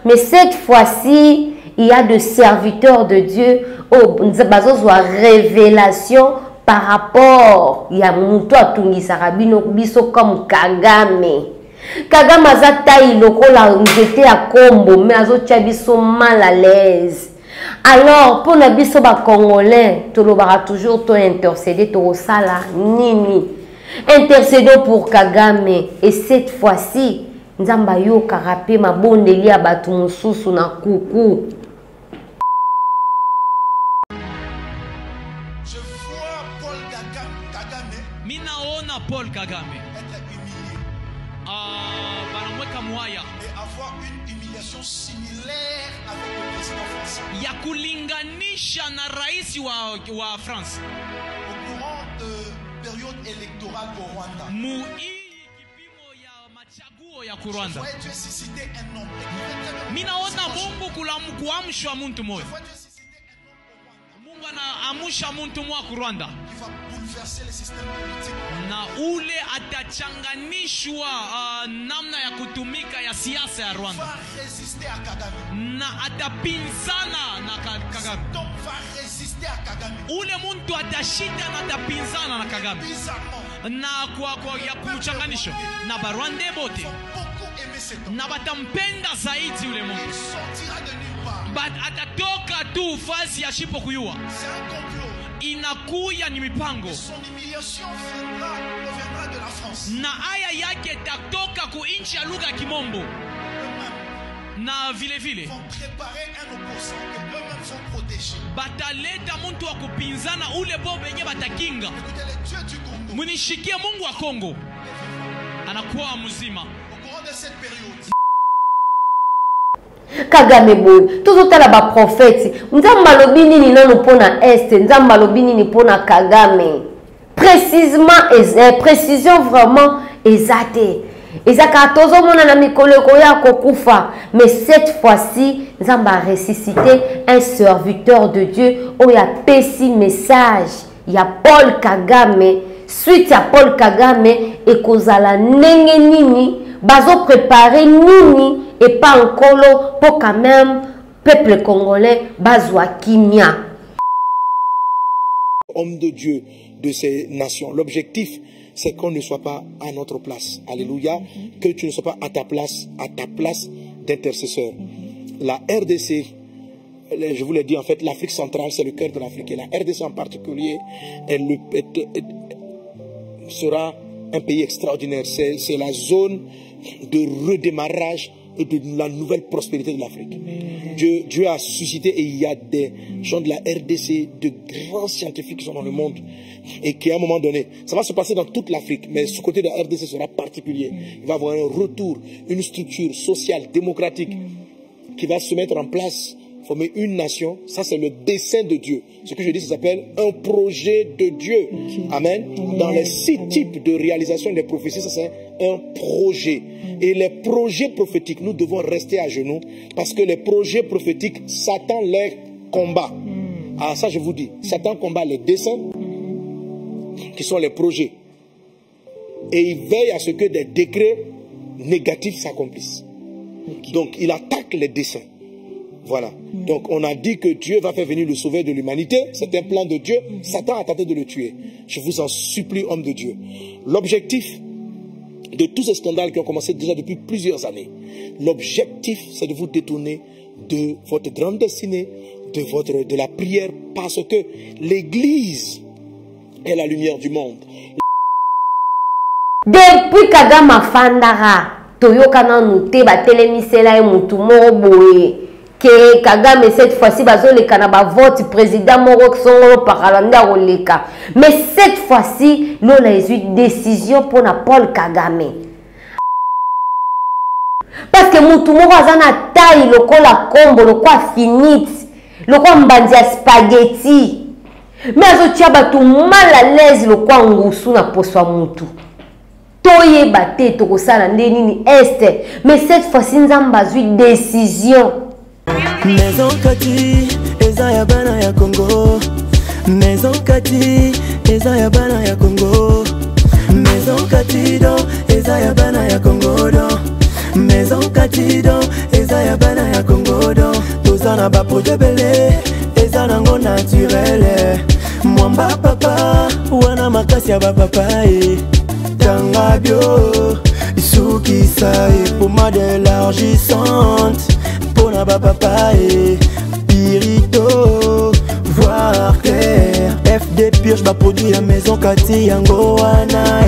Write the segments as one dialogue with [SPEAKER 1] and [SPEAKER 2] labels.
[SPEAKER 1] Mais cette fois-ci, il y a des serviteurs de Dieu. Oh, nous avons une révélation par rapport. Il y a Mouto Atungi Sarabino Biso comme Kagame. Kagame a taille lokola nzete à combo, mais azo biso mal à l'aise. Alors, pour les biso ba congolais, tu l'auras toujours intercédé to sala nini. Intercédons pour Kagame. Et cette fois-ci, Nzamba yo karape ma bondeli abatu mususu na kuku.
[SPEAKER 2] Je vois Paul Kagame.
[SPEAKER 3] Minaona Paul Kagame.
[SPEAKER 2] Être humilié. Et avoir une humiliation similaire avec le président français.
[SPEAKER 3] Ya kulinganisha na raisi wa France.
[SPEAKER 2] Au courant de période électorale au Rwanda. Je voyais Dieu susciter un homme.
[SPEAKER 3] Minaona Mungu kuamshwa muntu moyo.
[SPEAKER 2] Je vois Dieu susciter un homme au Rwanda.
[SPEAKER 3] Mungu anaamusha muntu moyo ku Rwanda.
[SPEAKER 2] Qui va bouleverser le système politique.
[SPEAKER 3] Na ule atachanganishwa namna ya kutumika ya siasa ya Rwanda.
[SPEAKER 2] Va résister à Kagame.
[SPEAKER 3] Na atapinzana na Kagame.
[SPEAKER 2] Donc va résister à Kagame.
[SPEAKER 3] Ule muntu atashinda na atapinzana na Kagame.
[SPEAKER 2] Bizarrement.
[SPEAKER 3] Na kwa ya kumchanganisho na Barwande bote na batampenda zaidi ule muntu.
[SPEAKER 2] Il sortira de nulle part.
[SPEAKER 3] But atatoka tu fasi ya shipo kuyua.
[SPEAKER 2] C'est un complot.
[SPEAKER 3] Inakuya ni mipango.
[SPEAKER 2] Son humiliation proviendra de la France.
[SPEAKER 3] Na aya yake tatoka ku inchi ya lugha ya Kimombo. Na vile vile
[SPEAKER 2] Vont préparer un opposant que eux-mêmes vont protéger.
[SPEAKER 3] bataleta muntu wa kupinzana ule bo benye batakinga.
[SPEAKER 2] Écoutez, le Dieu du Congo.
[SPEAKER 3] Munishikie Mungu wa Kongo anakuwa mzima.
[SPEAKER 2] Au courant de cette période.
[SPEAKER 1] Kagame boy, tout la ba prophète. Nzamba lobi nini nanu pona est, nzamba lobi nini pona Kagame. Précision vraiment exacte. Ezaka tozo mona na mikoleko ya kokufa, mais cette fois-ci, nzamba a ressuscité un serviteur de Dieu. Oh ya pesi message. Il y a Paul Kagame. Suite à Paul Kagame et kozala nenge nini, bazo préparer nini et pas encore pour quand même peuple congolais bazwa kimia.
[SPEAKER 4] Homme de Dieu de ces nations. L'objectif, c'est qu'on ne soit pas à notre place. Alléluia. Que tu ne sois pas à ta place d'intercesseur. La RDC, je vous l'ai dit, en fait, l'Afrique centrale, c'est le cœur de l'Afrique. Et la RDC en particulier, sera un pays extraordinaire. C'est la zone de redémarrage et de la nouvelle prospérité de l'Afrique. Dieu a suscité, et il y a des gens de la RDC, de grands scientifiques qui sont dans le monde, et qui à un moment donné, ça va se passer dans toute l'Afrique, mais ce côté de la RDC sera particulier. Il va y avoir un retour, une structure sociale, démocratique, qui va se mettre en place, former une nation. Ça, c'est le dessein de Dieu. Ce que je dis, ça s'appelle un projet de Dieu. Amen. Dans les 6 types de réalisation des prophéties, ça c'est un projet. Et les projets prophétiques, nous devons rester à genoux, parce que les projets prophétiques, Satan les combat. Ah, ça je vous dis, Satan combat les desseins, qui sont les projets. Et il veille à ce que des décrets négatifs s'accomplissent. Donc il attaque les desseins. Voilà. Donc on a dit que Dieu va faire venir le sauveur de l'humanité. C'est un plan de Dieu. Satan a tenté de le tuer. Je vous en supplie, homme de Dieu. L'objectif de tous ces scandales qui ont commencé déjà depuis plusieurs années, l'objectif, c'est de vous détourner de votre grande destinée, de la prière, parce que l'Église est la lumière du monde.
[SPEAKER 1] Depuis Kagame Fandara, Toyokana Nute, Batelemisela et Mutumoro Boye, que Kagame cette fois-ci, le Kanaba vote président Morok Songolo Paralanda Oleka. Mais cette fois-ci, l'on a eu une décision pour Paul Kagame. Parce que Mutumoro a une taille, le quoi la combo, le quoi finit, le quoi mbandia spaghetti. Mais azotia batu mal à l'aise, le quoi ngusu na poswa mutu. Toye bate tokosala ndeni est. Mais cette fois-ci, nous avons une décision.
[SPEAKER 5] Maison Kati, eza ya bana ya Congo. Maison Kati, eza ya bana ya Congo. Maison Kati do, eza ya bana ya Congo do. Maison Kati do, eza ya ya bana ya Congo don toza na ba produit belé eza nango naturel mwamba papa wana makasi ya ba papa tanga bio sukisa pomade élargissante pona ba papa pirito voir clair FD purge ba produit ya maison Kati yango wana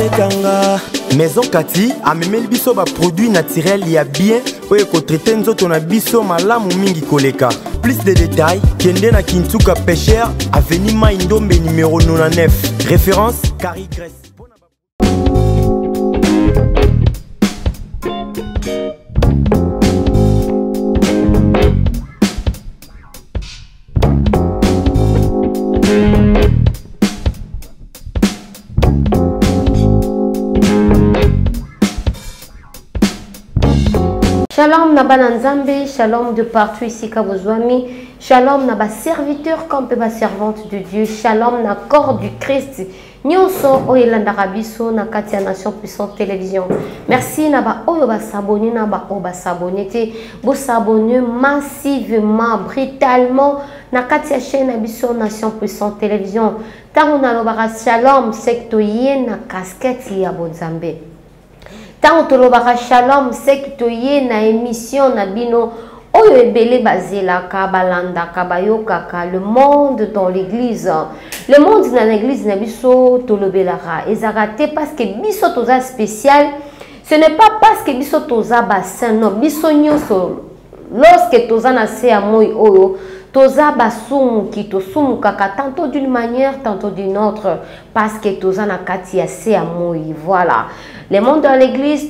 [SPEAKER 5] ekanga Maison Kati amemeli biso ba produit naturel ya bien oyo ko traiter nzoto na biso malamu mingi koleka. Plus de détails kende na Kintuka Pêcheur avenue Maindombe numéro 99 référence Carrie Grèce.
[SPEAKER 1] Shalom Nabana Nzambe, shalom de partout ici Kabozwami, shalom Naba serviteur comme ma servante de Dieu, shalom na corps du Christ. Nyonso oyelanda rabiso na Katia Nation Puissante Télévision. Merci Naba oyoba s'abonner Naba oba s'abonner te, vous s'abonner massivement, brutalement na Katia chaîne Abisso Nation Puissante Télévision. Tango na lobara shalom sectoyen na casquette ya Bonzambe. Tant que le shalom c'est que tu na émission na bino oyo ebele bazela kabalanda kabayoka le monde dans l'église le monde dans l'église na biso tolobelara ezarate parce que biso toza spécial ce n'est pas parce que biso toza bassin non biso nyoso lorsque toza na se amoy oyo toza basumu ki tosumu kaka tantôt d'une manière tantôt d'une autre parce que toza na kati ya se amoy voilà. Le monde dans l'église,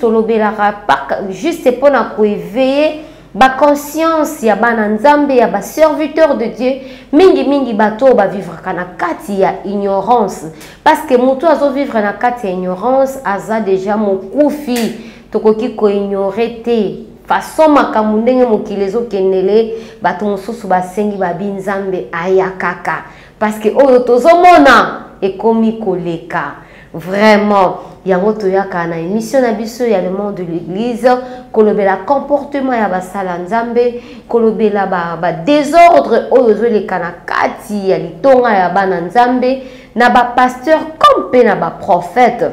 [SPEAKER 1] juste pour nous éveiller la conscience, il y a des nzambe, il y a des serviteurs de Dieu, mingi bato ba vivre kana kati ya ignorance. Parce que mutu azo vivre na kati ya ignorance, aza déjà mokufi, tokoki ko ignorer te. Façon makambo ndenge mokili ezokendele bato mosusu basengi babinzambe ayakaka. Parce que oyo tozomona ekomi koleka. Vraiment, yango toyaka na émission na biso ya le monde de l'église, kolobela comportement ya basala nzambe, kolobela ba désordre oyo zoleka na kati ya litonga ya bana nzambe, na ba pasteur comme pe na ba prophète.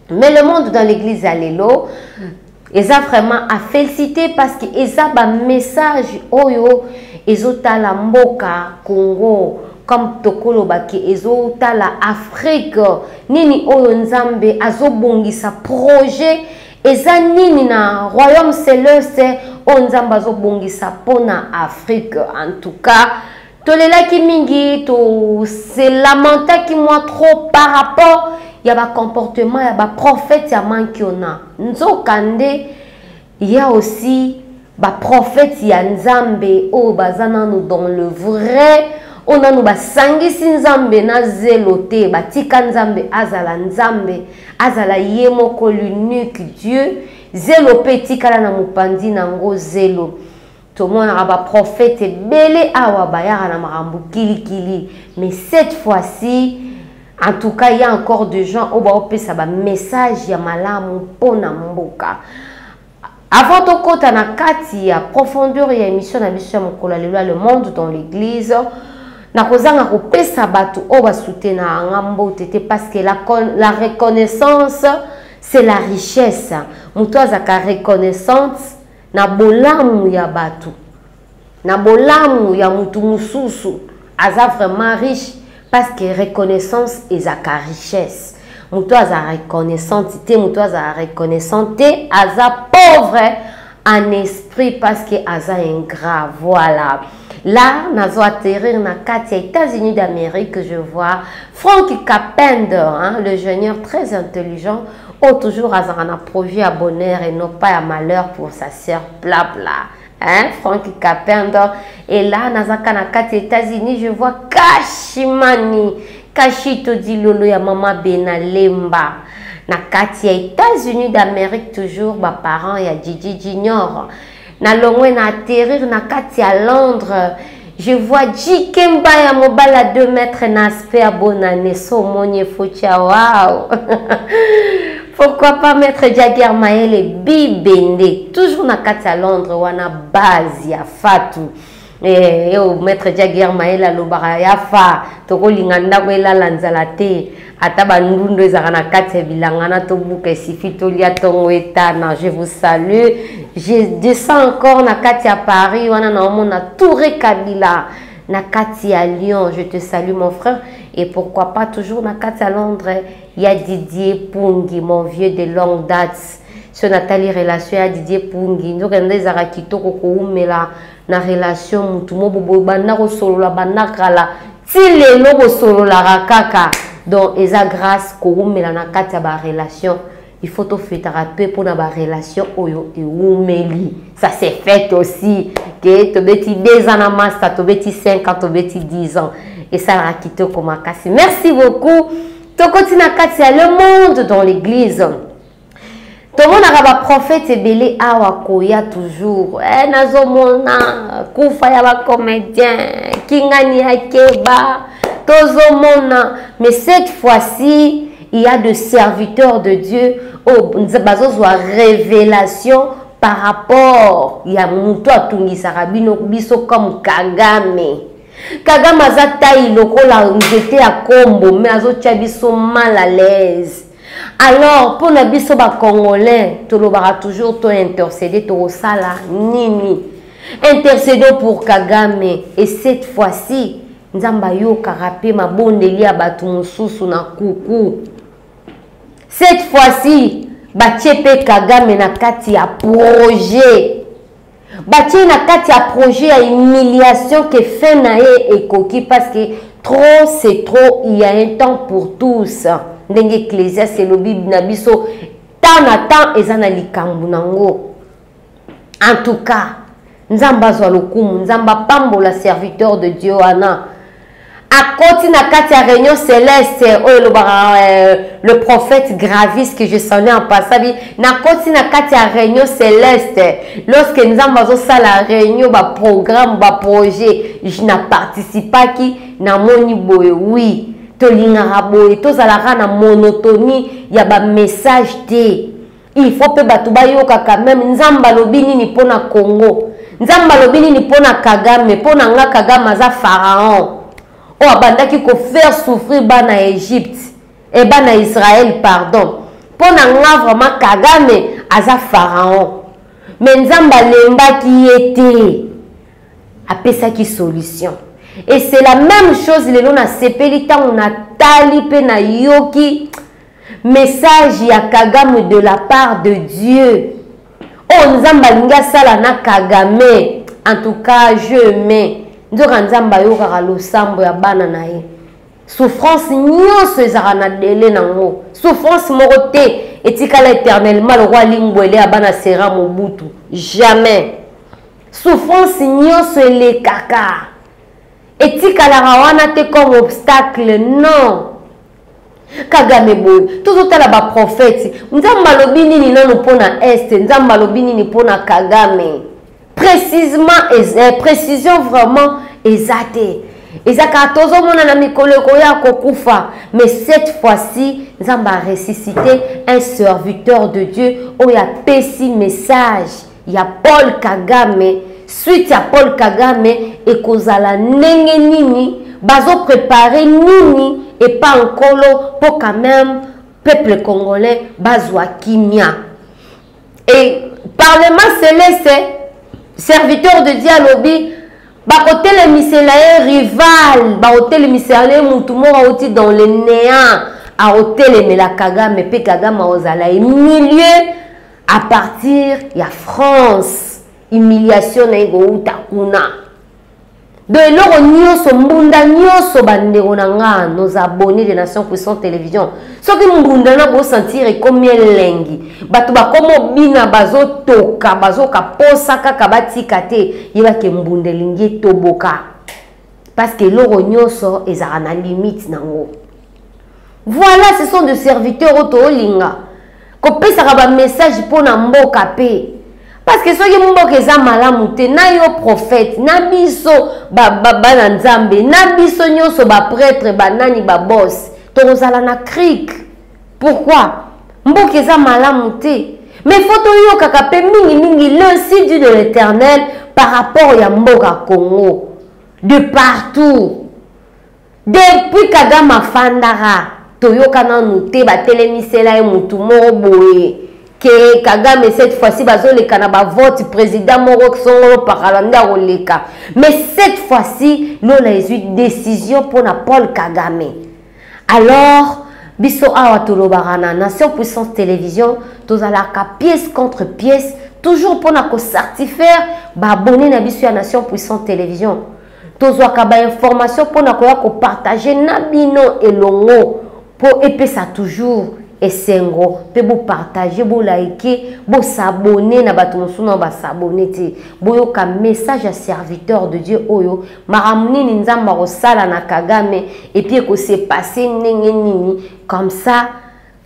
[SPEAKER 1] Mais le monde dans l'église ya lelo, eza vraiment à féliciter parce que eza ba message oyo ezotala mboka Congo. Comme tokolo baki ezo tala Afrique nini oyo nzambe azobongisa projet eza nini na royaume céleste o nzambe azobongisa pona Afrique en tout cas tolelaki mingi to se lamenta ki moi trop par rapport ya ba comportement ya ba prophète ya mankiona nzokande il y a aussi ba prophète ya nzambe o bazana nous dans le vrai. On a nous basangisi nzambe na zelote batika nzambe azala nzambe azala yemoko l'unique Dieu zelo petika na mupandi nango zelo to mona ba prophète belé awa bayara na marambu kilikili mais cette fois-ci en tout cas il y a encore des gens au ba opesa ba message ya malamu pona mboka. Avant de kota na kati ya profondeur ya émission na biso mokola le monde dans l'église na kozanga kopesa bato o basutena ngambo tete parce que la reconnaissance c'est la richesse. Muto azaka reconnaissance na bolamu ya bato na bolamu ya mutu mususu aza vraiment riche parce que reconnaissance ezaka richesse. Muto aza reconnaissance te muto aza reconnaissante aza pauvre en esprit parce que aza ingrat. Voilà. Là, nous allons atterrir dans les États-Unis d'Amérique. Je vois Frank Capender, hein, le génieur très intelligent, toujours un projet à bonheur et non pas à malheur pour sa sœur, bla bla. Hein, Frank Capender. Et là, nous allons dans les États-Unis. Je vois Kashimani, Kashito Dilolo ya Mama Benalemba. Na kati ya États-Unis d'Amérique, toujours, ma parents ya Gigi Junior. Na longwe na atterrir na kati ya Londres. Je vois Jikemba ya mobile à 2 mètres na aspect à bonne année. So monye focha, wow. Pourquoi pas mettre Jagger Maël et Bibende? Toujours na kati à Londres, wana base ya Fatou. Et mettre Jagger Maël à l'obara ya fa. Toko linganda ko elala nzala te. Ata bandundo ezaka na kati bilangana to buka sifi to lia tongo etana. Je vous salue. Je descends encore na kati à Paris, wana na omona Touré Kabila. Na kati à Lyon, je te salue mon frère. Et pourquoi pas toujours na kati à Londres, il y a Didier Pungi, mon vieux de longue date. Sur Nathalie relation à Didier Pungi. Nous avons des arakito koko umela na relation mutumo bobo bana ko solo la bana kala. Si le lobo solo la rakaka. Donc eza grâce ko umela na kati ba relation. Il faut te faire thérapie pour na ba relation oyo et umeli. Ça s'est fait aussi. Que tu beti 2 ans na master, tu beti 5 ans, tu beti 10 ans. Et ça a quitté comme un casse. Merci beaucoup. Tu continues à casser le monde dans l'église. Tout le monde a un prophète et belé awa koya toujours. Eh nazomona kufa ya ba comédien, kingani akeba, tozomona. Mais cette fois-ci, il y a des serviteurs de Dieu. Oh, bazo a révélation par rapport. Il y a muto atungi sarabino biso comme Kagame. Kagame azata ilokola njete ya kombo mais azotia biso mal à l'aise. Alors pour na biso ba congolais tolobara toujours to intercéder to sala nini. Intercédons pour Kagame et cette fois-ci nzamba yo karape mabondeli ya batu mususu na kuku. Cette fois-ci bachepe Kagame na kati ya projet. Bâti na kati ya projet à humiliation que fait nae et coquille parce que trop c'est trop, il y a un temps pour tous. Ndenge Ecclésia c'est le Bible na biso temps na temps ezana likambu nango. En tout cas, nzamba zwa lokumu, nzamba pambola serviteur de Dieu ana. À côté na kati ya réunion céleste, le prophète Gravis que je sonnais en passant, na côté na kati ya réunion céleste, lorsque nous avons ça la réunion, ba programme, ba projet, je n'ai participé qui na moni boye, oui, to lingara boye, to zalara na monotonie, ya ba message te. Il faut que batuba yoka quand même, nzamba lobini ni pona Congo, nzamba lobini ni pona Kagame, pona nga Kagame aza pharaon. Oh, abandaki ko faire souffrir bana Égypte et bana Israël, pardon. Pour nga vraiment Kagame aza pharaon. Mais nzamba lemba qui était apesa qui solution. Et c'est la même chose le long a sepeli tant on a talipe na yoki message ya Kagame de la part de Dieu. Oh nzamba linga sala na Kagame. En tout cas, je mets nzamba yoka lo sambo ya bana na ye. Souffrance nyonso ezara na dele nango. Souffrance morote etikala éternellement le roi lingwele ya bana sera mobutu. Jamais. Souffrance nyonso ele kaka. Etikala rawana te comme obstacle, non. Kagame boy, tout la ba prophète. Nzamba lobini ni nanu pona est, nzamba lobini ni pona Kagame. Précisément, précision vraiment exacte. Ezaka tozo mona na mikolo koya kokufa, mais cette fois-ci, nzamba a ressuscité un serviteur de Dieu où il a pesi message. Il y a Paul Kagame, suite à Paul Kagame et kozala nenge nini, bazo préparer nini et pas encore pour quand même peuple congolais bazwa kimia. Et parlement céleste, serviteur de Dieu lobby, ba côté le miselae rival, ba côté le miselae mutumo oti dans le néant, a hôtel mais la Kagame pe Kagame ozala milieu à partir ya France, humiliation na ego utakuna. De l'euro nyoso mbunda nyoso bandeko nanga nos abonnés de Nation Puissante Télévision. Ce que mbunda na bo sentir comme lengi. Batu ba komo bina bazo toka bazo ka posa kaka batika te yeba ke mbunda lingi toboka. Parce que l'euro nyoso ezara na limite nango. Voilà, ce sont des serviteurs otolinga. Ko pesa ba message pona mboka pe. Parce que ceux qui m'ont dit que malamu te na yo prophète na biso ba na nzambe na biso nyoso ba prêtre ba nani ba boss tozala na cric. Pourquoi? mboka eza malamu te. Mais photo yo kaka pe mingi le Dieu de l'Éternel par rapport ya mboka Congo. De partout. Depuis Kagame afandara, toyoka nanu te batelemisela ye mutu moko boye. Que Kagame cette fois-ci bazoleka na ba vote président moko songolo paralanda oleka. Mais cette fois-ci, lola ezui décision pour na Paul Kagame. Alors, biso awa tolobara na Nation Puissance Télévision, tozalaka pièce contre pièce, toujours pour na ko certifier ba abonné na biso ya Nation Puissance Télévision. Tozwaka ba information pour na ko partager na bino elongo pour epesa toujours esengo pe bo partager bo liker bo s'abonner na bato mosusu ba s'abonner te boyoka message à serviteur de Dieu oyo maramni nzamba rosala na Kagame et puis ko s'est passé ndenge nini comme ça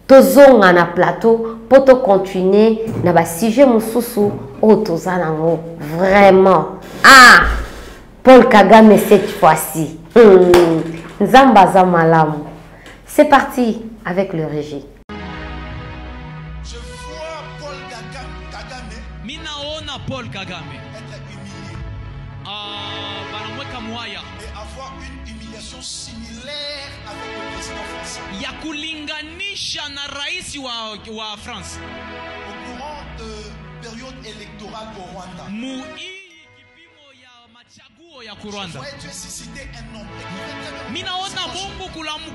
[SPEAKER 1] tozonga na plateau pour te continuer na ba sujet mosusu o tozana ngo vraiment Paul Kagame cette fois-ci nzamba za malamu. C'est parti avec le régie.
[SPEAKER 2] Je vois Paul Kagame
[SPEAKER 3] Paul Kagame
[SPEAKER 2] être humilié et avoir une humiliation similaire avec le président français.
[SPEAKER 3] Ya kulinganisha na rais wa France
[SPEAKER 2] Au courant de période électorale au Rwanda. Je voyais Dieu susciter un homme.
[SPEAKER 3] Minaona Mungu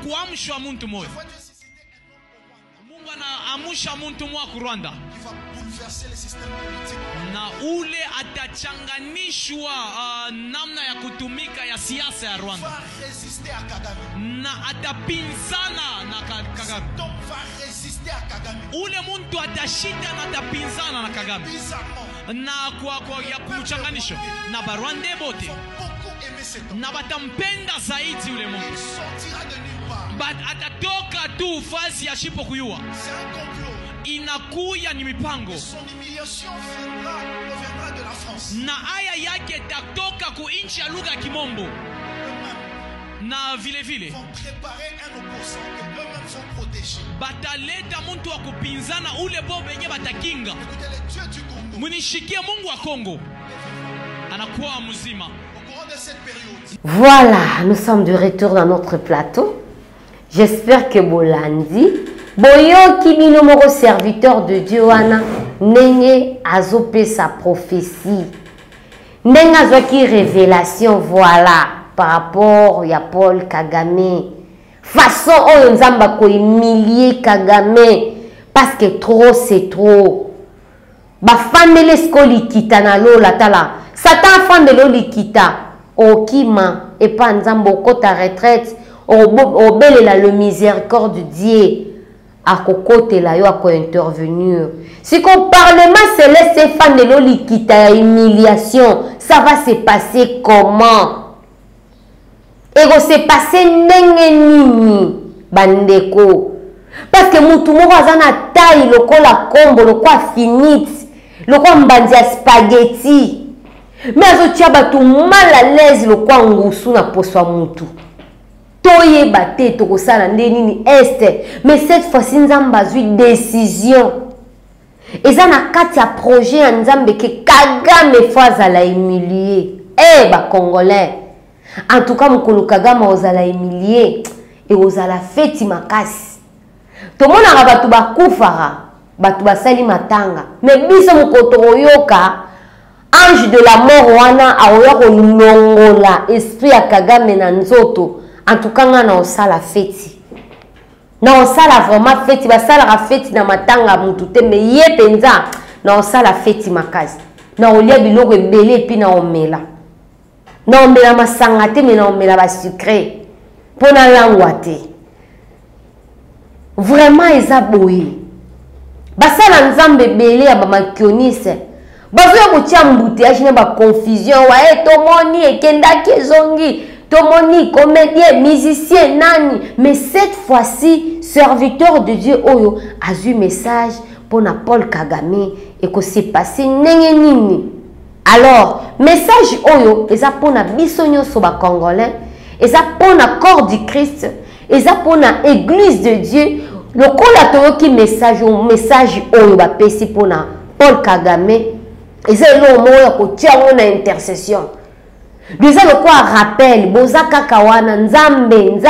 [SPEAKER 3] kuamshwa muntu moyo.
[SPEAKER 2] Je vois Dieu susciter un homme au Rwanda.
[SPEAKER 3] Mungu anaamusha muntu mwa ku Rwanda.
[SPEAKER 2] Qui va bouleverser le système politique.
[SPEAKER 3] Na ule atachanganishwa namna ya kutumika ya siasa ya Rwanda.
[SPEAKER 2] Va résister à Kagame.
[SPEAKER 3] Na atapinzana na Kagame.
[SPEAKER 2] Donc va résister à Kagame.
[SPEAKER 3] Ule muntu atashinda na atapinzana na Kagame.
[SPEAKER 2] Bizarrement.
[SPEAKER 3] Na kwa ya kumchanganisho na Barwande bote. Na batampenda zaidi ule muntu.
[SPEAKER 2] Il sortira de nulle part.
[SPEAKER 3] Atatoka tu fasi ya shipo kuyua.
[SPEAKER 2] C'est un complot.
[SPEAKER 3] Inakuya ni mipango.
[SPEAKER 2] Son humiliation proviendra de la France.
[SPEAKER 3] Na aya yake tatoka ku inchi ya lugha ya Kimombo. Na vile vile
[SPEAKER 2] Vont préparer un opposant que eux-mêmes vont protéger.
[SPEAKER 3] bataleta muntu wa kupinzana ule bo benye batakinga.
[SPEAKER 2] Écoutez, le Dieu du Congo.
[SPEAKER 3] Munishikie Mungu wa Kongo anakuwa mzima.
[SPEAKER 2] Au courant de cette période,
[SPEAKER 1] Voilà, nous sommes de retour dans notre plateau. J'espère que Bolandi, Boyo Kibino Moro, serviteur de Dieu, wana Nenge Azopé sa prophétie. Nenge Azoki révélation, voilà, par rapport à Paul Kagame. Façon oyo nzamba ko humilier Kagame parce que trop c'est trop. Ba famele skoli kita na lola tala. Satan famele likita. Okima et pas nzambo kota retraite. Obelela le miséricorde de Dieu. A kokote la yo a ko intervenir. Si qu'on parlement céleste famele likita humiliation, ça va se passer comment? Et que se passé ndenge nini bandeko parce que mutu moko azana taille lokola kombo lokola finite lokola mbandi ya spaghetti mais azotia bato mal à l'aise lokola ngusu na poso ya mutu toyeba te tokosala nde nini este mais cette fois-ci nzambe azwi décision eza na kati ya projet ya nzambe ke Kagame fo azala humilié bacongolais. En tout cas, Mukolo Kagame ozala humilié et ozala feti makasi. To mona ka batu bakufara, batu basali matanga. Mais biso mukoto oyoka ange de la mort wana aoya ko longola esprit ya Kagame na nzoto. En tout cas, ngana osala feti. Na osala vraiment feti, basala ka feti na matanga mutu te mais ye penza na osala feti makasi. Na olia biloko ebele pi na omela. Non, mais la masangate, mais non, mais la sucré. Pour la langue. Vraiment, ils ont boui. Basa la nzambe belé à bamakionise. Bazo kotia mbouteillage na ba confusion. Ouais, tomoni ekenda kezongi. Tomoni comédien, musicien, nani. Mais cette fois-ci, serviteur de Dieu Oyo a eu message pour Paul Kagame et que c'est passé nenge nini. Alors, message oyo, eza pona bisonyo soba congolais, eza pona corps du Christ, eza pona église de Dieu, Le col qui message oyo ba pesi pona Paul Kagame et c'est le moment ko tia on intercession. Déjà le quoi rappel bozaka kawana nzambe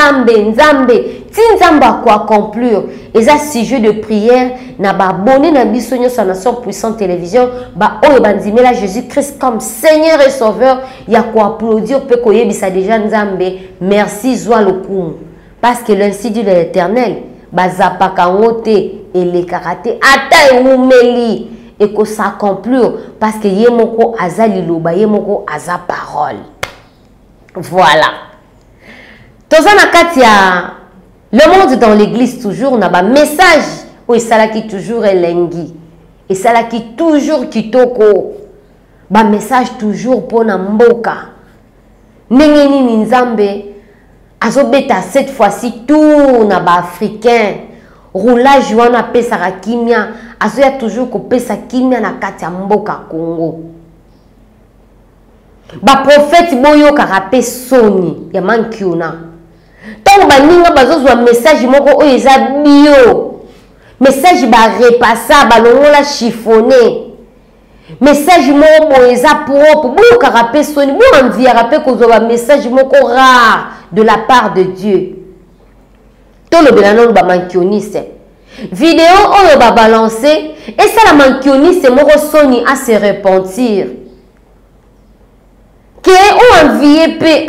[SPEAKER 1] tinzamba quoi conclure et ça sujet de prière na ba abonné na biso nyo sa nation puissante télévision ba oyo bandimela Jésus-Christ comme Seigneur et Sauveur ya quoi applaudir pe ko yebisa déjà nzambe merci zwa lokumu parce que l'ainsi dit de l'Éternel bazapaka ngote et les karaté ata umeli et que ça conclure parce que yemoko azali loba yemoko aza parole. Voilà. Tozana katia le monde dans l'église toujours n'a pas message où ça qui toujours elengi et ça qui toujours kitoko ba message toujours pour na mboka nengeni nzambe azobeta cette fois-ci tout na ba africain roulage wana pesa kimia azoya toujours ko pesa kimia na kati ya mboka Congo ba prophète boyo karape soni ya mankiuna tango baninga bazozwa message moko oyo eza bio message ba repassa balongola chiffonné message moko eza propre boyo karape soni bo envie rape kozwa message moko rare de la part de Dieu. Le bélanon ba mankioniste vidéo on va balancer et ça la mankioniste moko soni à se repentir que on envie pe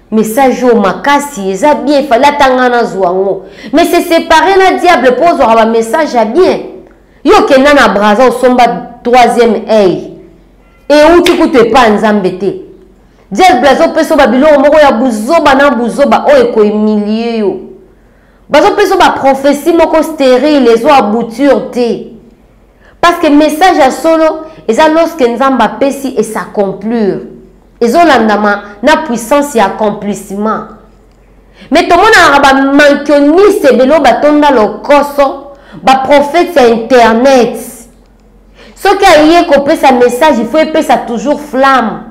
[SPEAKER 1] message au makasi eza bien fallait tangana zwango mais c'est séparé na diable pose un message à bien yo kenda na braza au somba troisième œil et où tu coûtes pas nzambete diable blazo peso babilo moko ya buzoba na buzoba o eko humilier yo bazo peso ba prophétie moko stérile les o abouture te parce que message à solo et ça lorsque nzamba pesi et s'accomplir et ont la puissance et accomplissement. Mais tout le monde a manqué c'est de l'eau batonda le koso, ba prophète sur internet. Ce qui a eu coupé sa message, il faut épeler ça toujours flamme.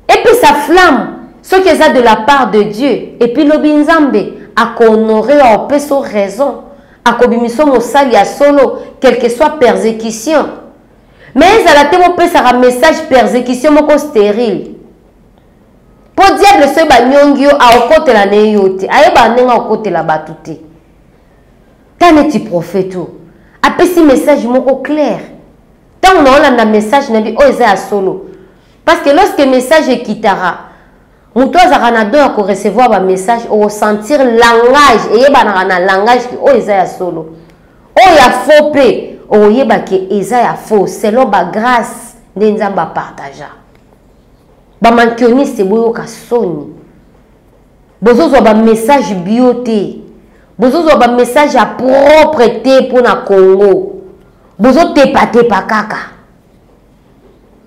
[SPEAKER 1] Et puis sa flamme, ce qui est de la part de Dieu. Et puis le binzambe a honoré a opé son raison, a kobimiso mosali a solo, quelle que soit persécution. Mais ça a été un message persécution moko stérile. Pour diable ce banyongio a okote la neyote, aye banenga okote la batute. Taneti prophète a pesi message moko clair. Tant on a un message nabi o eza solo. Parce que lorsque message est kitara, muto azana do ko recevoir ba message ou sentir langage et yeba na langage o eza solo. O ya faux pe oyeba ke eza ya faux selon ba grâce nzamba partager ba mankioniste boyo ka soni bozozo ba message bioté bozozo ba message à propreté pour na Congo bozo tepa kaka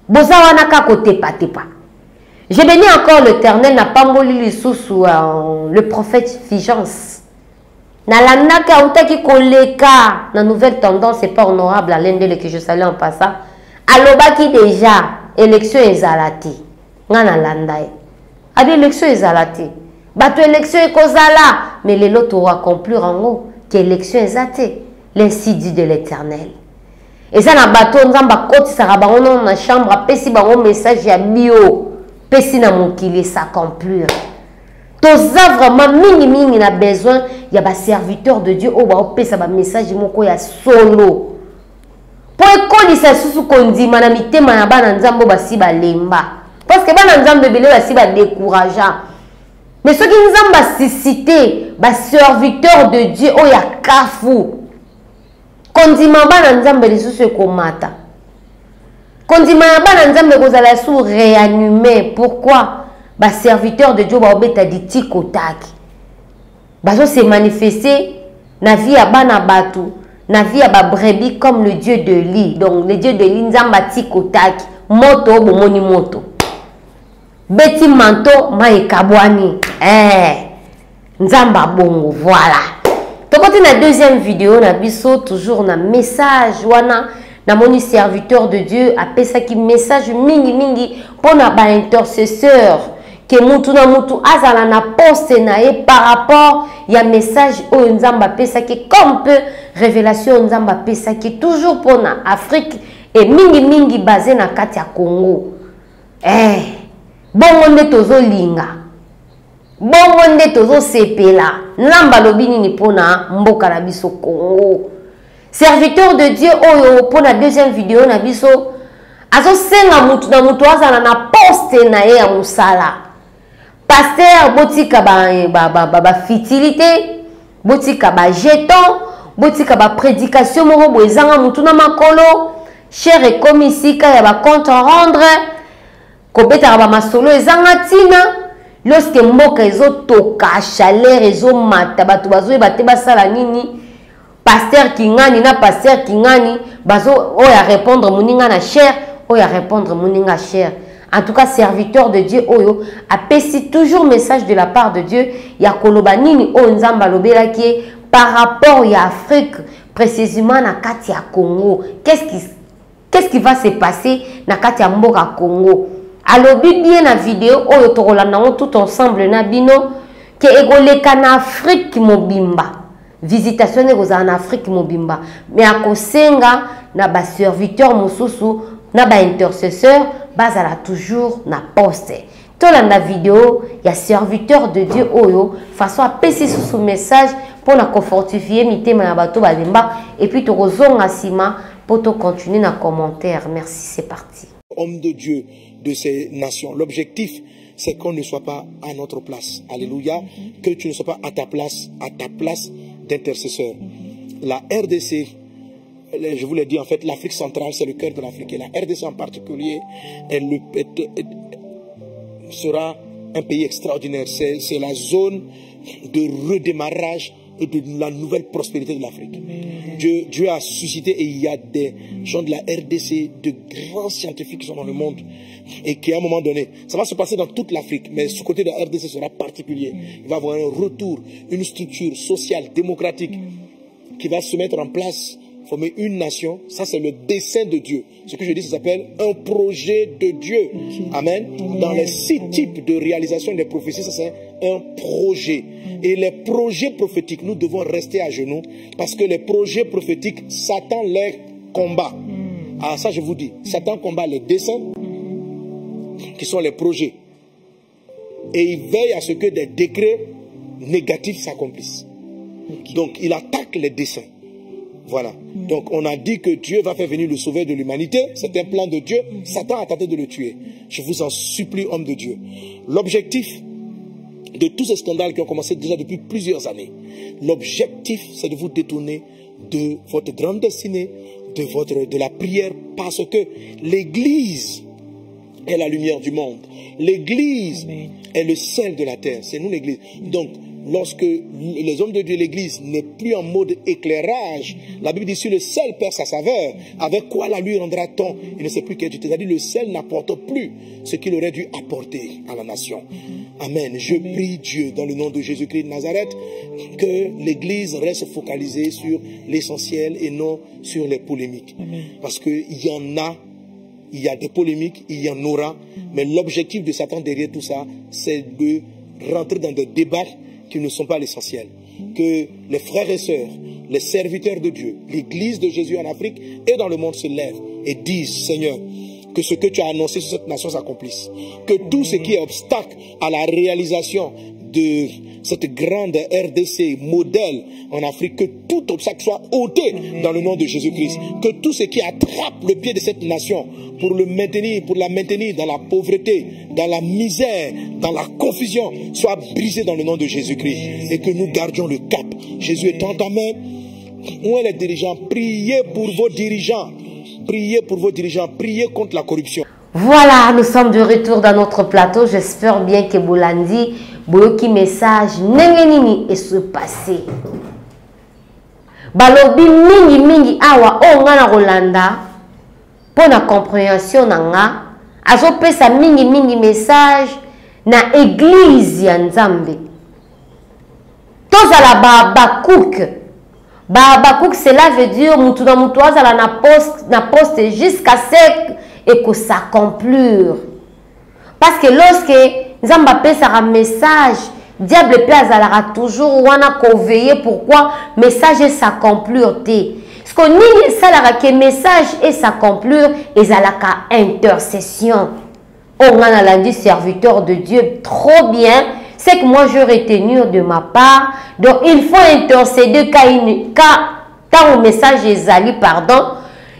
[SPEAKER 1] boza wana ka ko tepa je bénis encore l'Éternel n'a pas moli les sous le prophète Figence. Nalanaka utaki koleka na nouvelle tendance c'est pas honorable à l'endele que je salue en passant alobaki déjà élection ezalati ngana landai abi élection ezalati bato élection ekozala mais les lots aura conclure en haut que élection ezate l'ainsi dit de l'Éternel et ça na bato nzamba koti sara bango na chambre pesi bango message ya bio pesi na mokili ça conclure. Tous vraiment mingi na besoin il y a ba serviteur de Dieu au ba pesa ba message moko ya solo pour école ça susu kondima na mitema na bana nzambo basi ba lemba parce que bana nzambe belé basi ba décourageant mais ceux qui nzamba suscité ba serviteur de Dieu o ya kafu kondima bana nzambe les susu komata kondima bana nzambe kozala sous réanimé pourquoi ba serviteur de Dieu ba obeta di tikotaki bazo se manifester na vie ya bana batu na vie ya ba brebis comme le Dieu de lit donc le Dieu de lit nzamba tikotaki moto bomoni moto beti manto mai kabwani nzamba bongo voilà to côté na deuxième vidéo na biso toujours na message wana na moni serviteur de Dieu a pesa ki message mingi pour na ba intercesseur que mutu na mutu azala na poste na ye par rapport ya message oyo nzambe apesaki comme peu révélation nzambe apesaki toujours pour na Afrique et mingi basé na kati ya Congo. Bongo nde tozolinga, bongo nde tozosepela nzambe alobi nini pona mboka na biso Congo. Serviteur de Dieu oyo pona deuxième vidéo na biso azosenga mutu na mutu azala na poste na ye ya musala. Pasteur botika ba fitilité, botika ba jeton, botika ba prédication moko boezanga mutu na makolo, cher et comme ici ka ya ba compte rendre, kobeta ba masolo ezanga tina, lorsque mboka ezotoka chaleur ezomata bato bazoyeba basala nini, pasteur kingani na pasteur kingani bazo oya répondre moninga na cher, oya répondre moninga cher. En tout cas, serviteur de Dieu, Oyo, a péci toujours message de la part de Dieu. Ya koloba nini o nzamba lobela qui par rapport à Afrique, précisément na Katia Congo. Qu'est-ce qui va se passer na Katia Mboka Congo? Alobi bien la vidéo Oyo torola tout ensemble na bino que egoleka na Afrique mobimba. Visitation en Afrique mobimba. Mais à kosenga na ba serviteur mosusu na ba intercesseur bazala toujours na poste. Tola na vidéo, il y a serviteur de Dieu oyo façon à passer sous message pour la confortifier mitema na bato bazemba et puis to rozonga sima pour to continuer na commentaire. Merci, c'est parti.
[SPEAKER 4] Homme de Dieu de ces nations. L'objectif, c'est qu'on ne soit pas à notre place. Alléluia. Que tu ne sois pas à ta place d'intercesseur. La RDC, je vous l'ai dit, en fait, l'Afrique centrale, c'est le cœur de l'Afrique. Et la RDC en particulier, sera un pays extraordinaire. C'est la zone de redémarrage et de la nouvelle prospérité de l'Afrique. Dieu a suscité, et il y a des gens de la RDC, de grands scientifiques qui sont dans le monde, et qui à un moment donné, ça va se passer dans toute l'Afrique, mais ce côté de la RDC sera particulier. Il va y avoir un retour, une structure sociale, démocratique, qui va se mettre en place, former une nation. Ça, c'est le dessein de Dieu. Ce que je dis, ça s'appelle un projet de Dieu. Amen. Dans les 6 types de réalisation des prophéties, ça c'est un projet. Et les projets prophétiques, nous devons rester à genoux, parce que les projets prophétiques, Satan les combat. Ah, ça je vous dis, Satan combat les desseins, qui sont les projets. Et il veille à ce que des décrets négatifs s'accomplissent. Donc, il attaque les desseins. Voilà. Donc, on a dit que Dieu va faire venir le sauveur de l'humanité. C'est un plan de Dieu. Satan a tenté de le tuer. Je vous en supplie, homme de Dieu. L'objectif de tous ces scandales qui ont commencé déjà depuis plusieurs années, l'objectif, c'est de vous détourner de votre grande destinée, de la prière, parce que l'Église est la lumière du monde. L'Église est le sel de la terre. C'est nous l'Église. Donc, lorsque les hommes de Dieu, l'Église, n'est plus en mode éclairage, la Bible dit, si le sel perd sa saveur, avec quoi la lui rendra-t-on? Il ne sait plus qu'être. C'est-à-dire, le sel n'apporte plus ce qu'il aurait dû apporter à la nation. Amen. Je prie Dieu, dans le nom de Jésus-Christ de Nazareth, que l'Église reste focalisée sur l'essentiel et non sur les polémiques. Parce qu'il y en a, il y a des polémiques, il y en aura, mais l'objectif de Satan derrière tout ça, c'est de rentrer dans des débats qui ne sont pas l'essentiel. Que les frères et sœurs, les serviteurs de Dieu, l'Église de Jésus en Afrique et dans le monde se lèvent et disent, Seigneur, que ce que tu as annoncé sur cette nation s'accomplisse. Que tout ce qui est obstacle à la réalisation de cette grande RDC modèle en Afrique, que tout obstacle soit ôté dans le nom de Jésus-Christ. Que tout ce qui attrape le pied de cette nation pour la maintenir dans la pauvreté, dans la misère, dans la confusion, soit brisé dans le nom de Jésus-Christ. Et que nous gardions le cap. Jésus est en ta main. Où est les dirigeants? Priez pour vos dirigeants. Priez pour vos dirigeants. Priez contre la corruption.
[SPEAKER 1] Voilà, nous sommes de retour dans notre plateau. J'espère bien que Boulandi, Boyoki message, Nengenini et se passer. Balobi mingi awa o ngana Rolanda pour la compréhension nanga. Azo pesa mingi message na église ya Nzambe. Tozala Babakouk, cela veut dire mutu na mutu azala na poste jusqu'à ce et que s'accomplir. Parce que lorsque nzamba pesa un message diable pe azalaka toujours wana ko veiller pourquoi message s'accomplir te ce qu'on nini salaka que message et s'accomplir ezalaka intercession. On a lundi serviteur de Dieu trop bien, c'est que moi je retenu de ma part. Donc il faut intercéder quand le message est ali, pardon,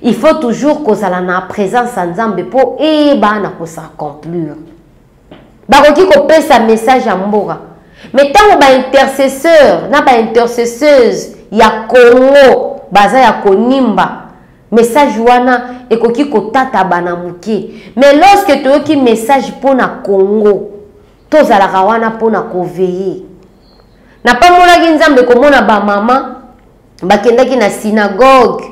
[SPEAKER 1] il faut toujours que ça la présence en Nzambe pour et bana ko s'accomplir. Baroki ko pesa message à mbora. Mais tant ba intercesseur, na ba intercesseuse ya Congo, baza ya konimba. Message wana ekoki kotata bana muke. Mais lorsque tu as un message pour na Congo, to zalaka wana pour na veiller. Na pas mona nzambe ko mona ba mama bakendaki na synagogue.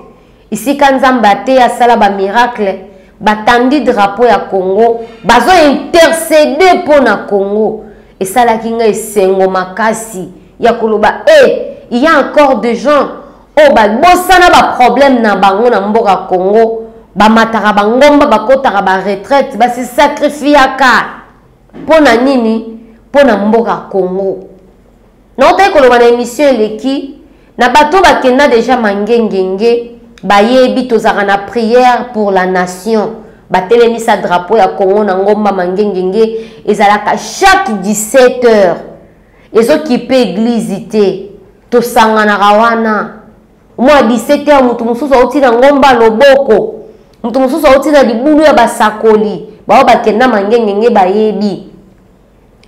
[SPEAKER 1] Ici quand nzambe ate asala ba miracle, batandi drapeau ya Congo, bazo intercéder pour na Congo. Et ça la kinga esengo makasi ya koloba il y a encore des gens oh ba bosana ba problème na bango na mboka Congo ba mataka bangomba bakotaka ba retraite ba se sacrifiaka pona nini pona mboka Congo. Na otai koloba na émission eleki na bato bakenda déjà mangengenge ba yebi tozaka na prière pour la nation. Batelemi sa drapeau ya Congo na ngomba mangengenge ezalaka chaque 17h. Ezo kipe église te to sangana rawana. Moi 17h mutu mususu auti na ngomba loboko. Mutu mususu auti na libulu ya basakoli. Bao bakenda mangengenge bayebi.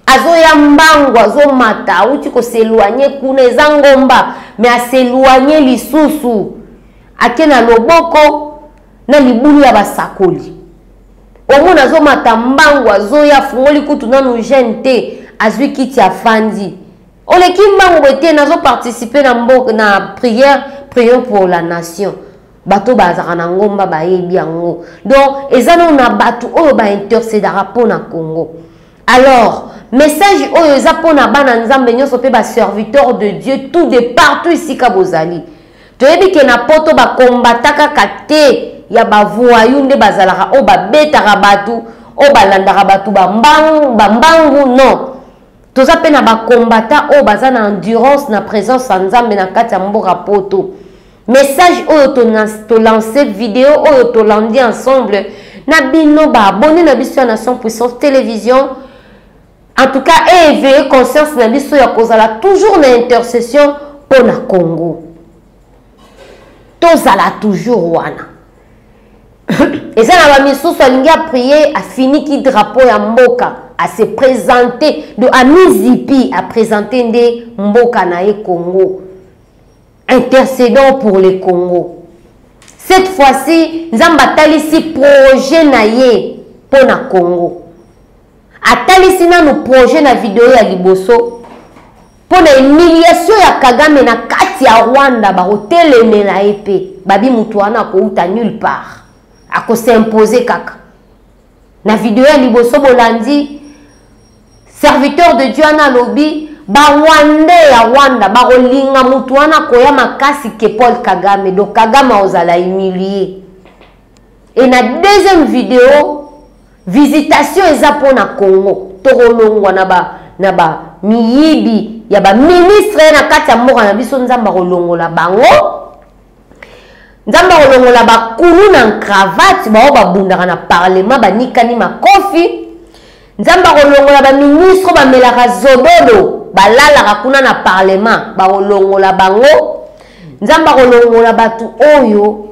[SPEAKER 1] Azo ya mbangu azo mata uti ko s'éloigner kuna eza ngomba mais a s'éloigner lisusu. Akena loboko na libulu ya basakoli. Omo nazo mata mbangu azo ya fungoli kutu nanu gente azwi kiti afandi. Ole kimbangu bete nazo participer na mboka na prière pour la nation. Bato bazaka na ngomba bayebi yango. Donc ezana na bato oyo ba intercédera pour na Congo. Alors, message oyo eza pona bana nzambe nyonso pe ba serviteur de Dieu tout de partout ici ka bozali. Toyebi ke na poto ba kombataka kate ya ba voyou nde bazalaka o ba betaka batu o ba landaka batu bambangu non. Toza pe na ba kombata o baza na endurance na présence en Nzambe na kati ya mboka poto. Message oyo to lancer vidéo oyo to landi ensemble na bino ba abonné na biso ya Nation Puissance Télévision. En tout cas, éveiller conscience na biso ya kozala toujours na intercession pour na Congo. Tozala toujours wana. Et ça na ba misusu alingi a prier a fini ki drapeau ya mboka à se présenter de Amizipi à présenter nde mboka na ye Congo. Intercédons pour le Congo. Cette fois-ci, nzamba talisi projet na ye pour na Congo. Atalisi na no projet na vidéo ya liboso pour na humiliation ya Kagame na kati ya Rwanda ba hotelemela epe babi mutu wana ko uta nulle part ako s'imposer kaka na vidéo ya liboso bolandi serviteur de Dieu na lobby ba Rwanda ya Rwanda ba rolinga mutu wana ko ya makasi ke Paul Kagame donc Kagame ozala humilié. Et na deuxième vidéo visitation eza pona Congo tokolongwa na ba miyibi ya ba ministre na kati ya mboka na biso nzamba kolongola bango nzamba kolongola ba kulu na cravate bao babundaka na parlement banikani makofi nzamba kolongola ba ministre bamelaka zododo balalaka kuna na parlement bakolongola bango nzamba kolongola batu oyo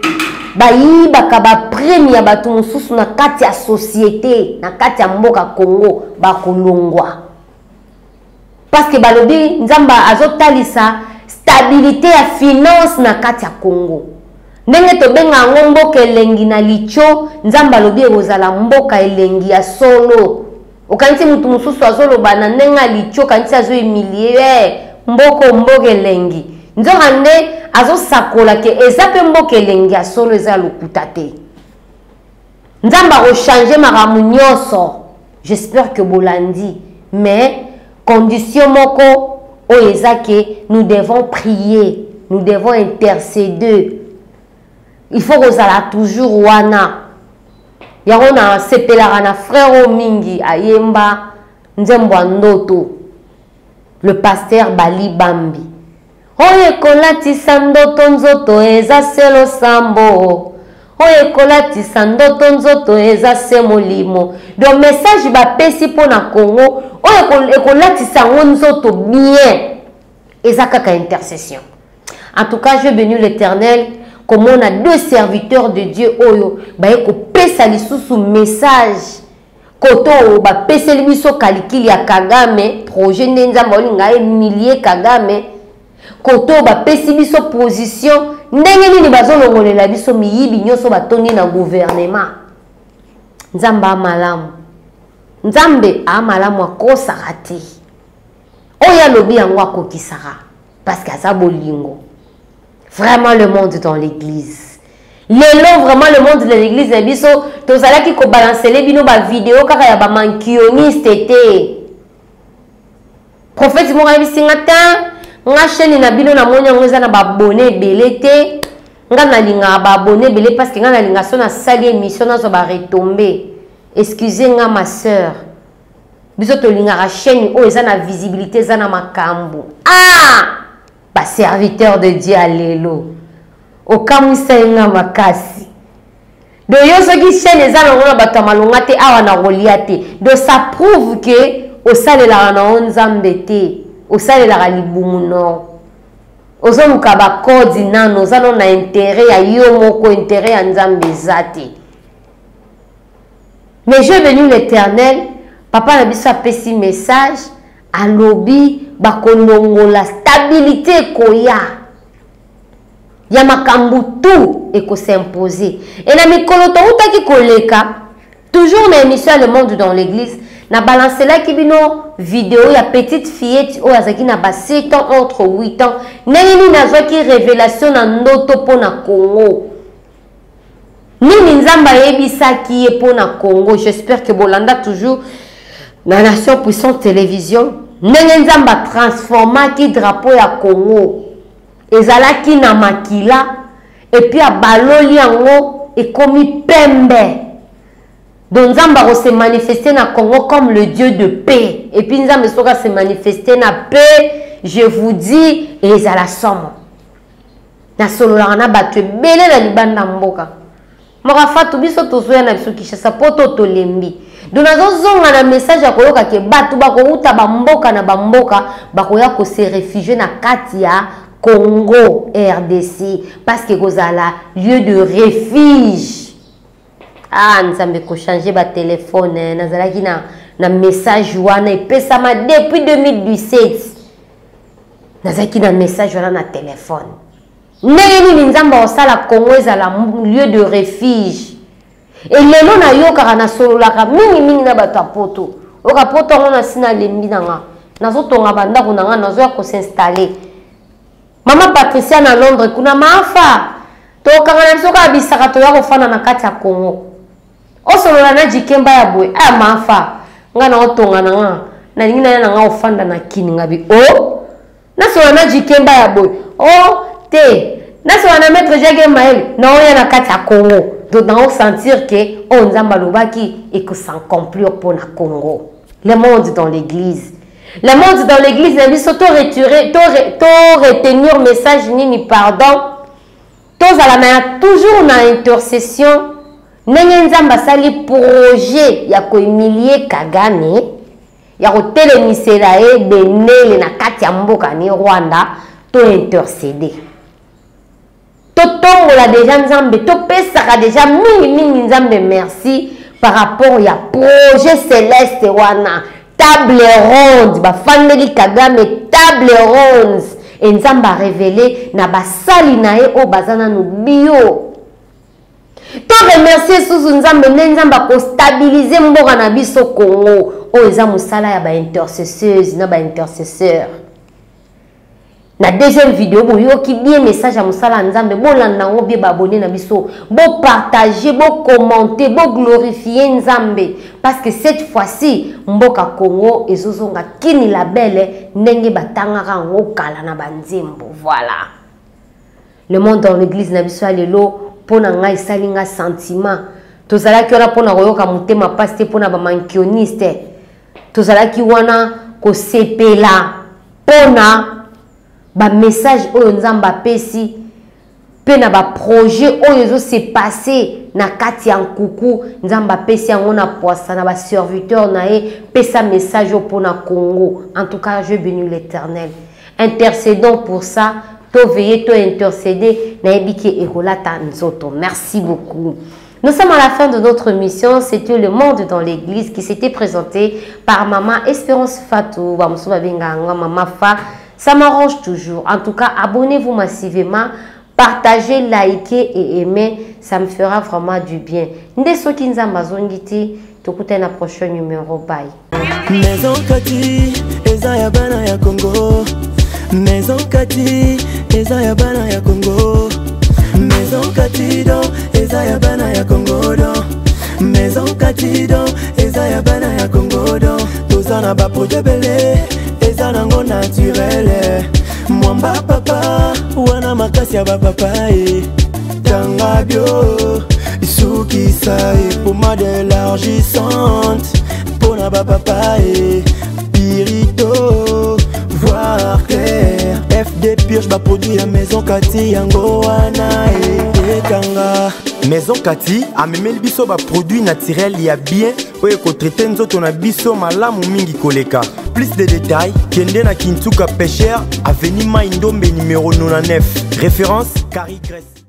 [SPEAKER 1] bayibaka ba premi ya batu mususu na kati ya société na kati ya mboka Congo bakolongwa parce que balobi nzamba azotalisa stabilité ya finance na kati ya Congo ndenge tobenga ngo mboka elengi na licho nzamba lobi ekozala mboka elengi ya solo okanisi mutu mususu azoloba na ndenga licho kanisi azo humilier mboka elengi nzoka nde azo sakola ke eza pe mboka elengi ya solo eza lokuta te nzamba ko changer maramu nyonso. J'espère que bolandi mais condition moko o eza ke nous devons prier, nous devons intercéder. Il faut que ça toujours wana yango na sepelaka na frère mingi ayemba Nzembo Ndoto, le pasteur Bali Bambi. Oye kolati sandoto nzoto eza selo sambo. Oye kolati sandoto nzoto eza se molimo. Donc message ba pesi pona Congo. Oye kolati sango nzoto bien. Eza kaka intercession. En tout cas, je bénis l'Éternel. Comme on a deux serviteurs de Dieu, oyo ba eko pesa lisusu message. Koto ba pesa libiso kalikili ya Kagame, projet nzamba olinga millier Kagame. Koto ba pesa biso position, ndenge nini bazolongolela biso miyibi nyoso batoni na gouvernement. Nzamba malamu. Nzambe amalamu akosaka te. Oya lobi yango akokisaka parce que ça bolingo. Vraiment le monde dans l'église. Lelo vraiment le monde de l'église na biso tozala ki ko balancer les bino ba vidéo kaka ya ba mankioniste té. Prophète mo bisinga ta nga chaîne na bino na monya ngoza na ba abonné belé té. Nga na linga ba abonné belé parce que nga na linga so na sali émission na zo ba retomber. Excusez nga ma sœur. Biso to linga ra chaîne o eza na visibilité eza na makambo. Ah! Ba serviteur de Dieu alléluia. Okamwisa nga makasi. Do yoso ki chaîne eza na ngona bato malonga te awa na Goliath. Do ça prouve que au salela na onzambe te, au salela libumu no. Ozo mukaba kodi nano zano na intérêt ya yo moko intérêt ya nzambe zate. Mais je venu l'Éternel, papa na biso apesi message, alobi bakolongola stabilité koya. Ya makambu tout et ko s'imposer. Et na mikolo to utaki koleka, toujours na émission Le Monde dans l'église, na balancer la kibino vidéo ya petite fillette o azaki na ba 7 ans entre 8 ans. Neni nazwaki révélation na ndoto pona Congo. Nini nzamba yebisaki ye pona Congo. J'espère que bolanda toujours na Nation Puissante Télévision. Neni nzamba transforma ki drapeau ya Congo. Ezalaki na makila et puis a baloli yango et komi pembe. Donc Nzamba va se manifester na Congo comme le Dieu de paix. Et puis Nzamba va se manifester na paix, je vous dis, et ezala somme. Na solola na batwe belé na libanda mboka. Mora fatu biso tozoya na biso Kinshasa poto tolembi. Donc nazozonga na message ya koloka ke batu bakouta ba mboka na ba mboka bakoya ko se réfugier na kati ya Congo, RDC, parce que Gozala, lieu de refuge. Ah, nous avons changé le téléphone, nous avons un message wana et ça m'a depuis 2017. Nous avons un message wana na téléphone. Nous avons la Congo est un lieu de refuge. Et les gens na yo karana solo la mingi mingi na bato poto. Oka poto on a sina lembi nanga. Nazo tonga banda kunanga nazo ko s'installer. Maman Patricia na Londres kuna mafa to kangana bisoka bisaka to ya kofana na kati ya Congo osolola na jikemba ya boy a mafa ngana otonga na na lingina na nga ofanda na kini ngabi o na solola na jikemba ya boy o te na solola na maître Jage Mael na oya na kati ya Congo donc na sentir que on nzamba lobaki et que sans conclure pour na Congo. Le monde dans l'église. Le monde dans l'église n'a pas retenir message ni pardon. Tous toujours na intercession. Nenzamba sali projet ya ko humilier Kagame. Ya ko telemisela e benele na kati ya mboka ni Rwanda to intercéder. To tongola déjà nzambe to pesaka déjà mingi nzambe merci par rapport ya projet céleste wana. Table ronde, ba family Kagame table ronde. Et Nzamba révélé na basali na e o bazana no bio. To remercier sous Nzamba Nzamba ko stabiliser mboka na biso Congo. O eza musala ya ba intercesseuse na ba intercesseur. Na deuxième vidéo boyo ki bien message à musala Nzambe bolanda ngo bien abonné na biso, bo partager, bo commenter, bo glorifier Nzambe parce que cette fois-ci mboka Congo ezozonga kini la belle ndenge batangaka ngo kala na banzembo. Voilà. Le monde dans l'église na biso alelo pona ngai salinga sentiment tozala ki ora pona koyoka mutema paste pona ba mankioniste tozalaki wana kosepela pona ba message oyo nzambe apesi pe na ba projet oyo ezo se passer na kati ya nkuku nzambe apesi yango na poisa na ba serviteur na ye pesa message pour na Congo. En tout cas, je bénis l'Éternel. Intercédons pour ça. To veiller, to intercéder. Na ebiki ekolata nzoto. Merci beaucoup. Nous sommes à la fin de notre mission. C'était le monde dans l'église qui s'était présenté par Maman Espérance Fatou. Maman Fa. Ça m'arrange toujours. En tout cas, abonnez-vous massivement. Partagez, likez et aimez. Ça me fera vraiment du bien. Ndeso kinza mazongiti. Tokute na prochain numéro. Bye.
[SPEAKER 5] Maison Kati, eza ya bana ya Congo. Maison Kati, eza ya bana ya Congo. Maison Kati don, eza ya bana ya Congo don. Maison Kati don, eza ya bana ya Congo don. Tozana ba projet belé, eza nango naturel. Mwamba papa, wana makasi ya ba papa e. Tanga bio, isuki sa e pommade élargissante. Pona ba papa e. Pirito, voir clair. FD Purge ba produit ya Maison Kati yango wana e kanga. Maison Kati a memeli biso ba produit naturel ya bien oyo ko traiter nzoto na biso malamu mingi koleka. Plus de détails, kende na Kintuka Pêcheur, avenue Maindombe numéro 99. Référence Carrie Grèce.